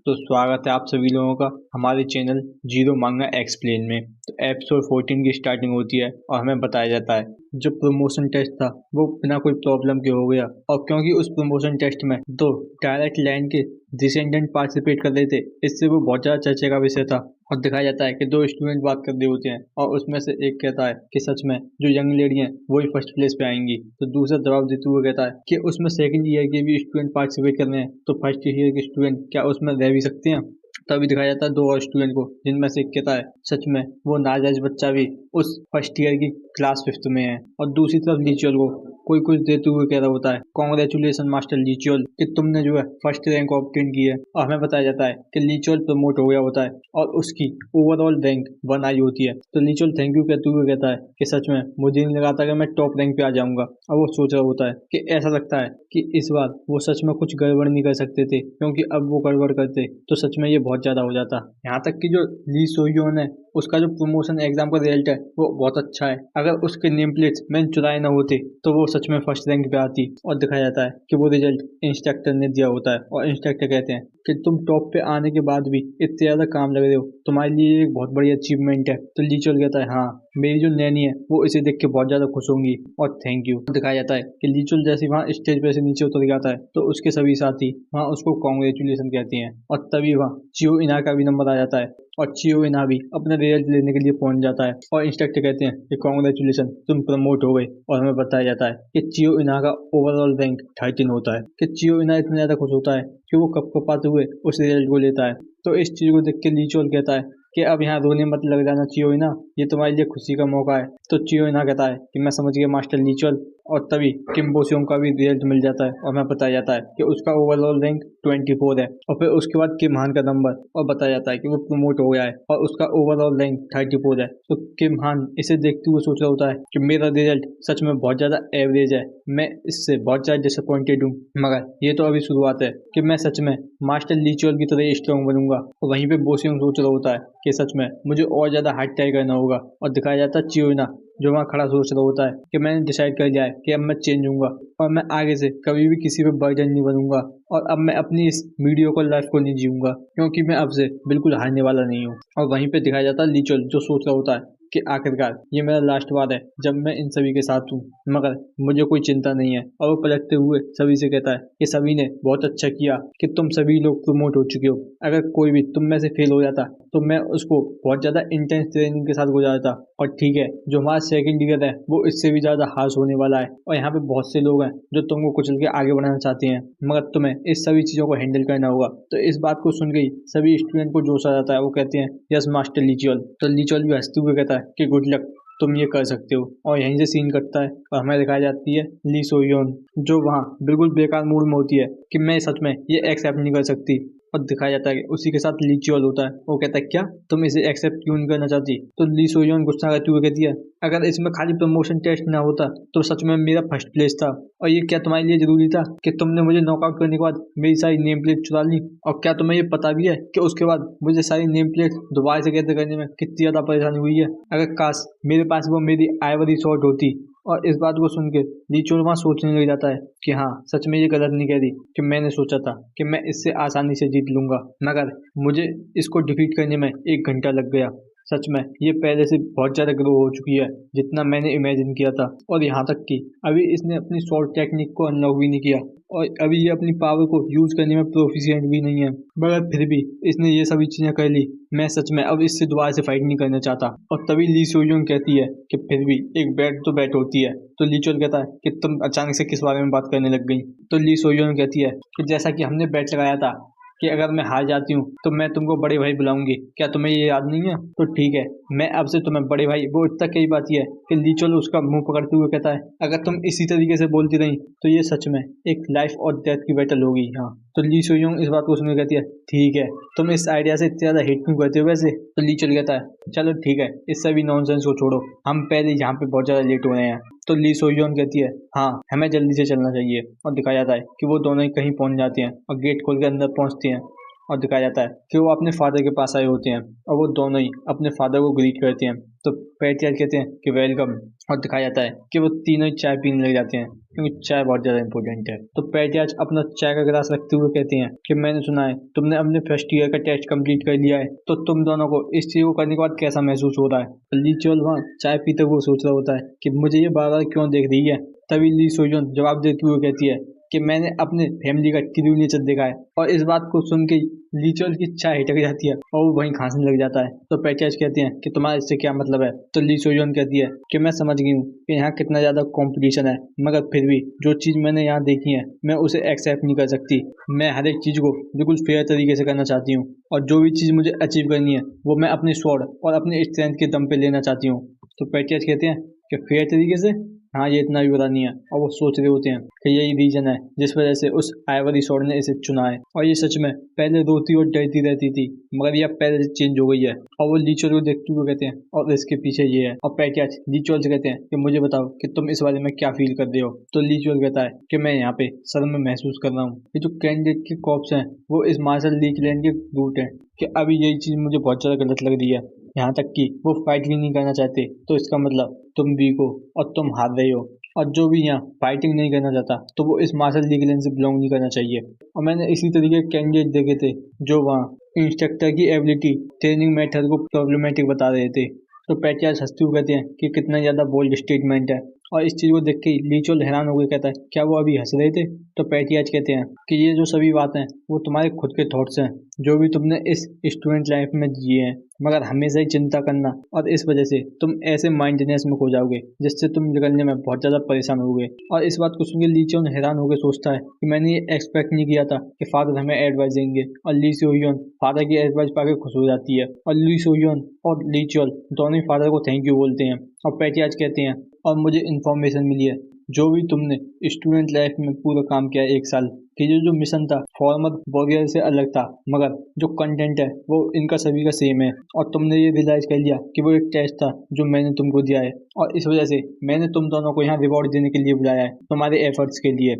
तो स्वागत है आप सभी लोगों का हमारे चैनल जीरो मांगा एक्सप्लेन में। तो एपिसोड 14 की स्टार्टिंग होती है और हमें बताया जाता है जो प्रमोशन टेस्ट था वो बिना कोई प्रॉब्लम के हो गया। और क्योंकि उस प्रमोशन टेस्ट में दो डायरेक्ट लाइन के डिसेंडेंट पार्टिसिपेट कर रहे थे, इससे वो बहुत ज़्यादा चर्चा का विषय था। और दिखाया जाता है कि दो स्टूडेंट बात कर रहे होते हैं और उसमें से एक कहता है कि सच में जो यंग लेडी हैं वही फर्स्ट प्लेस पे आएंगी, तो दूसरा जवाब देते हुए कहता है कि उसमें सेकंड ईयर के भी स्टूडेंट पार्टिसिपेट कर रहे हैं, तो फर्स्ट ईयर के स्टूडेंट क्या उसमें रह भी सकते हैं। तभी दिखाया जाता है दो और स्टूडेंट को, जिनमें से एक कहता है सच में वो नाजायज बच्चा भी उस फर्स्ट ईयर की क्लास 5th में है। और दूसरी तरफ लिचुअल को कोई कुछ देते हुए कह रहा होता है कॉन्ग्रेचुलेसन मास्टर लिचुअल कि तुमने जो है फर्स्ट रैंक ऑब्टेन की है। और हमें बताया जाता है कि लिचुअल प्रमोट हो गया होता है और उसकी ओवरऑल रैंक 1 आई होती है। तो लिचुअल थैंक यू कहते हुए कहता है कि सच में मुझे नहीं लगा था कि मैं टॉप रैंक पे आ जाऊंगा। और वो सोच रहा होता है कि ऐसा लगता है कि इस बार वो सच में कुछ गड़बड़ नहीं कर सकते थे, क्योंकि अब वो गड़बड़ करते तो सच में ये बहुत ज़्यादा हो जाता। यहाँ तक कि जो ली सोयोन है उसका जो प्रमोशन एग्जाम का रिजल्ट है वो बहुत अच्छा है। अगर उसके नेम प्लेट्स मैंने चुराए ना होते तो वो सच में फर्स्ट रैंक पे आती। और दिखाया जाता है कि वो रिजल्ट इंस्ट्रक्टर ने दिया होता है और इंस्ट्रक्टर कहते हैं कि तुम टॉप पे आने के बाद भी इतने ज़्यादा काम लग रहे हो, तुम्हारे लिए एक बहुत बड़ी अचीवमेंट है। तो लीचुअल कहता है हाँ, मेरी जो नैनी है वो इसे देख के बहुत ज़्यादा खुश होंगी और थैंक यू। दिखाया जाता है कि लीचुअल जैसे वहाँ स्टेज पे से नीचे उतर जाता है तो उसके सभी साथी वहाँ उसको कॉन्ग्रेचुलेसन कहते हैं। और तभी वहाँ चियो इना का भी नंबर आ जाता है और चियो इना भी अपने रिजल्ट लेने के लिए पहुंच जाता है और इंस्ट्रक्टर कहते हैं कि कॉन्ग्रेचुलेसन तुम प्रमोट हो गए। और हमें बताया जाता है कि चियो इना का ओवरऑल रैंक 13 होता है। कि चियो इना इतना ज़्यादा खुश होता है कि वो कपकपाते हुए उस रिजल्ट को लेता है। तो इस चीज़ को देख के लीचुअल कहता है कि अब यहाँ रोने मत लग जाना चियो इना, ये तुम्हारे लिए खुशी का मौका है। तो चियो इना कहता है कि मैं समझ गया मास्टर लीचुअल। और तभी किम्बो सियोंग का भी रिजल्ट मिल जाता है और हमें बताया जाता है कि उसका ओवरऑल रैंक 24 है। और फिर उसके बाद किम हान का नंबर और बताया जाता है कि वो प्रमोट हो गया है और उसका ओवरऑल रैंक 34 है। तो किम हान इसे देखते हुए सोच रहा होता है कि मेरा रिजल्ट सच में बहुत ज़्यादा एवरेज है, मैं इससे बहुत ज़्यादा डिसअपॉइंटेड हूँ, मगर ये तो अभी शुरुआत है कि मैं सच में मास्टर लीचुअल की तरह स्ट्रॉन्ग बनूंगा। और वहीं पे बोसियोंग सोच रहा होता है कि सच में मुझे और ज़्यादा हार्ड ट्राई करना होगा। और दिखाया जाता है चियोना जो वहाँ खड़ा सोच रहा होता है कि मैंने डिसाइड कर लिया है कि अब मैं चेंज हूँगा और मैं आगे से कभी भी किसी पे बर्डन नहीं बनूंगा। और अब मैं अपनी इस वीडियो को लाइफ को नहीं जीऊंगा, क्योंकि मैं अब से बिल्कुल हारने वाला नहीं हूँ। और वहीं पे दिखाया जाता है लीचुअल जो सोच रहा होता है कि आखिरकार ये मेरा लास्ट बार है जब मैं इन सभी के साथ हूँ, मगर मुझे कोई चिंता नहीं है। और वो पलटते हुए सभी से कहता है कि सभी ने बहुत अच्छा किया कि तुम सभी लोग प्रमोट हो चुके हो। अगर कोई भी तुम में से फेल हो जाता तो मैं उसको बहुत ज़्यादा इंटेंस ट्रेनिंग के साथ गुजारता। और ठीक है, जो हमारा सेकंड ईयर है वो इससे भी ज़्यादा हार्श होने वाला है और यहाँ पे बहुत से लोग हैं जो तुमको कुचल के आगे बढ़ाना चाहते हैं, मगर तुम्हें इस सभी चीज़ों को हैंडल करना होगा। तो इस बात को सुन गई सभी स्टूडेंट को जोश आ जाता है, वो कहते हैं यस मास्टर लीचुअल। तो लीचुअल भी हंसते हुए कहता है कि गुड लक, तुम ये कर सकते हो। और यहीं से सीन कटता है और हमें दिखाई जाती है ली सोयोन जो वहाँ बिल्कुल बेकार मूड में होती है कि मैं सच में ये एक्सेप्ट नहीं कर सकती। और दिखाया जाता है कि उसी के साथ लीचुअल होता है, वो कहता है क्या तुम इसे एक्सेप्ट क्यों नहीं करना चाहती। तो ली सोयोन गुस्सा करते हुए कहती है अगर इसमें खाली प्रमोशन टेस्ट ना होता तो सच में मेरा फर्स्ट प्लेस था। और ये क्या तुम्हारे लिए जरूरी था कि तुमने मुझे नॉकआउट करने के बाद मेरी सारी नेम प्लेट चुरा ली। और क्या तुम्हें ये पता भी है कि उसके बाद मुझे सारी नेम प्लेट दोबारा से कैसे करने में कितनी ज़्यादा परेशानी हुई है। अगर काश मेरे पास वो मेरी आइवरी शॉट होती। और इस बात को सुन के लीचुअल वहाँ सोचने लग जाता है कि हाँ सच में ये गलत नहीं कह रही कि मैंने सोचा था कि मैं इससे आसानी से जीत लूंगा, मगर मुझे इसको डिफीट करने में 1 घंटा लग गया। सच में ये पहले से बहुत ज़्यादा ग्रो हो चुकी है जितना मैंने इमेजिन किया था। और यहाँ तक कि अभी इसने अपनी शॉर्ट टेक्निक को अनलॉक भी नहीं किया और अभी ये अपनी पावर को यूज़ करने में प्रोफिशिएंट भी नहीं है, मगर फिर भी इसने ये सभी चीज़ें कर ली। मैं सच में अब इससे दोबारा से फाइट नहीं करना चाहता। और तभी ली सोयोंग कहती है कि फिर भी एक बैट तो बैट होती है। तो लीचुअल कहता है कि तुम अचानक से किस बारे में बात करने लग गई। तो ली सोयोंग कहती है कि जैसा कि हमने बैट लगाया था कि अगर मैं हार जाती हूँ तो मैं तुमको बड़े भाई बुलाऊंगी, क्या तुम्हें ये याद नहीं है। तो ठीक है, मैं अब से तुम्हें बड़े भाई, वो इतना कई बात ही है कि लीचुअल उसका मुंह पकड़ते हुए कहता है अगर तुम इसी तरीके से बोलती रही तो ये सच में एक लाइफ और डेथ की बैटल होगी। हाँ, तो ली सोयोंग इस बात को सुनकर कहती है ठीक है, तुम इस आइडिया से इतना ज़्यादा हिट क्यों करते हो वैसे। तो लीचुअल कहता है चलो ठीक है, इस सभी नॉनसेंस को छोड़ो, हम पहले यहाँ पे बहुत ज़्यादा लेट हो रहे हैं। तो ली सोयोन कहती है हाँ हमें जल्दी से चलना चाहिए। और दिखाया जाता है कि वो दोनों ही कहीं पहुंच जाती हैं और गेट खोल के अंदर पहुंचती हैं। और दिखाया जाता है कि वो अपने फादर के पास आए होते हैं और वो दोनों ही अपने फादर को ग्रीट करते हैं। तो पैट्रियार्च कहते हैं कि वेलकम, और दिखाया जाता है कि वो तीनों ही चाय पीने लग जाते हैं क्योंकि चाय बहुत ज़्यादा इंपॉर्टेंट है। तो पैट्रियार्च अपना चाय का गिलास रखते हुए कहते हैं कि मैंने सुना है तुमने अपने फर्स्ट ईयर का टेस्ट कंप्लीट कर लिया है, तो तुम दोनों को इस चीज़ को करने के बाद कैसा महसूस हो रहा है। तो ली चोल वहाँ चाय पीते हुए सोच रहा होता है कि मुझे ये बार बार क्यों देख रही है। तभी ली सोयोन जवाब देते हुए कहती है कि मैंने अपने फैमिली का ट्रू नेचर देखा है। और इस बात को सुन के ली चोल की चाय हिटक जाती है और वो वहीं खांसने लग जाता है। तो पैट्रियार्च कहते हैं कि तुम्हारा इससे क्या मतलब है। तो ली सोयोन कहती है कि मैं समझ गई हूँ कि यहाँ कितना ज़्यादा कंपटीशन है, मगर फिर भी जो चीज़ मैंने यहाँ देखी है मैं उसे एक्सेप्ट नहीं कर सकती। मैं हर एक चीज़ को बिल्कुल फेयर तरीके से करना चाहती हूँ और जो भी चीज़ मुझे अचीव करनी है वो मैं अपने स्वॉर्ड और अपने स्ट्रेंथ के दम पे लेना चाहती हूँ। तो पैट्रियार्च कहते हैं कि फेयर तरीके से, हाँ ये इतना भी बुरा नहीं है। और वो सोच रहे होते हैं कि यही रीजन है जिस वजह से उस आइवरी स्वॉर्ड ने इसे चुना है। और ये सच में पहले रोती और डरती रहती थी, मगर ये अब पहले से चेंज हो गई है। और वो ली चोल को देखते हुए कहते हैं और इसके पीछे ये है। और पैट्रियार्च ली चोल से कहते हैं कि मुझे बताओ कि तुम इस बारे में क्या फील कर रहे हो। तो ली चोल कहता है कि मैं यहाँ पे शर्म महसूस कर रहा हूँ। ये जो कैंडिडेट के कॉप्स हैं वो इस मार्शल ली क्लैन के रूट हैं कि अभी यही चीज़ मुझे बहुत ज़्यादा गलत लग रही है। यहाँ तक कि वो फाइट भी नहीं करना चाहते, तो इसका मतलब तुम वीक हो और तुम हार रहे हो। और जो भी यहाँ फाइटिंग नहीं करना चाहता तो वो इस मार्शल लीग लेन से बिलोंग नहीं करना चाहिए। और मैंने इसी तरीके के कैंडिडेट देखे थे जो वहाँ इंस्ट्रक्टर की एबिलिटी, ट्रेनिंग मेथड को प्रॉब्लमेटिक बता रहे थे। तो पैट्रियार्च हंसते हुए कहते हैं कि कितना ज़्यादा बोल्ड स्टेटमेंट है। और इस चीज़ को देख के ली चोल हैरान हो गए, कहता है क्या वो अभी हंस रहे थे। तो पैट्रियार्च कहते हैं कि ये जो सभी बातें हैं वो तुम्हारे खुद के थॉट्स हैं जो भी तुमने इस स्टूडेंट लाइफ में जिए हैं, मगर हमेशा ही चिंता करना और इस वजह से तुम ऐसे माइंडनेस में खो जाओगे जिससे तुम निकलने में बहुत ज़्यादा परेशान होगे। और इस बात को सुन के ली चोल हैरान होकर सोचता है कि मैंने ये एक्सपेक्ट नहीं किया था कि फादर हमें एडवाइस देंगे। और ली सोयोन फादर की एडवाइस पाकर खुश हो जाती है और ली सोयोन और ली चोल दोनों ही फादर को थैंक यू बोलते हैं। और पैट्रियार्च कहते हैं और मुझे इन्फॉर्मेशन मिली है जो भी तुमने स्टूडेंट लाइफ में पूरा काम किया है 1 साल कि जो मिशन था फॉर्मर वॉरियर से अलग था, मगर जो कंटेंट है वो इनका सभी का सेम है। और तुमने ये रियलाइज कर लिया कि वो एक टेस्ट था जो मैंने तुमको दिया है और इस वजह से मैंने तुम दोनों को यहाँ रिवॉर्ड देने के लिए बुलाया है तुम्हारे एफर्ट्स के लिए।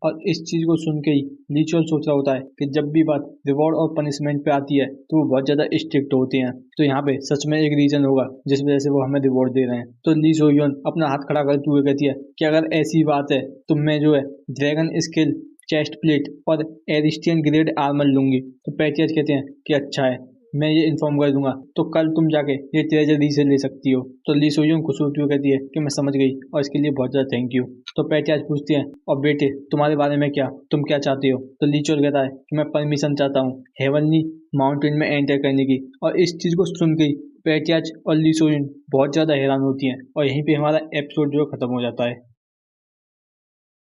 और इस चीज़ को सुन के ही ली चोल सोच रहा होता है कि जब भी बात रिवॉर्ड और पनिशमेंट पे आती है तो वो बहुत ज़्यादा स्ट्रिक्ट होते हैं, तो यहाँ पे सच में एक रीज़न होगा जिस वजह से वो हमें रिवॉर्ड दे रहे हैं। तो ली सोयोन अपना हाथ खड़ा करते हुए कहती है कि अगर ऐसी बात है तो मैं जो है ड्रैगन स्किल, चेस्ट प्लेट और एरिस्टियन ग्रेड आर्मर लूंगी। तो पैट्रियार्च कहते हैं कि अच्छा है, मैं ये इन्फॉर्म कर दूंगा, तो कल तुम जाके ये ट्रेजर री से ले सकती हो। तो ली सोयोन खुश होती हुई कहती है कि मैं समझ गई और इसके लिए बहुत ज़्यादा थैंक यू। तो पैट्रियार्च पूछती हैं और बेटे तुम्हारे बारे में क्या, तुम क्या चाहते हो। तो ली चोल कहता है कि मैं परमिशन चाहता हूँ हेवनली माउंटेन में एंटर करने की। और इस चीज़ को सुन के पैट्रियार्च और ली सोयोन बहुत ज़्यादा हैरान होती हैं और यहीं पे हमारा एपिसोड जो खत्म हो जाता है।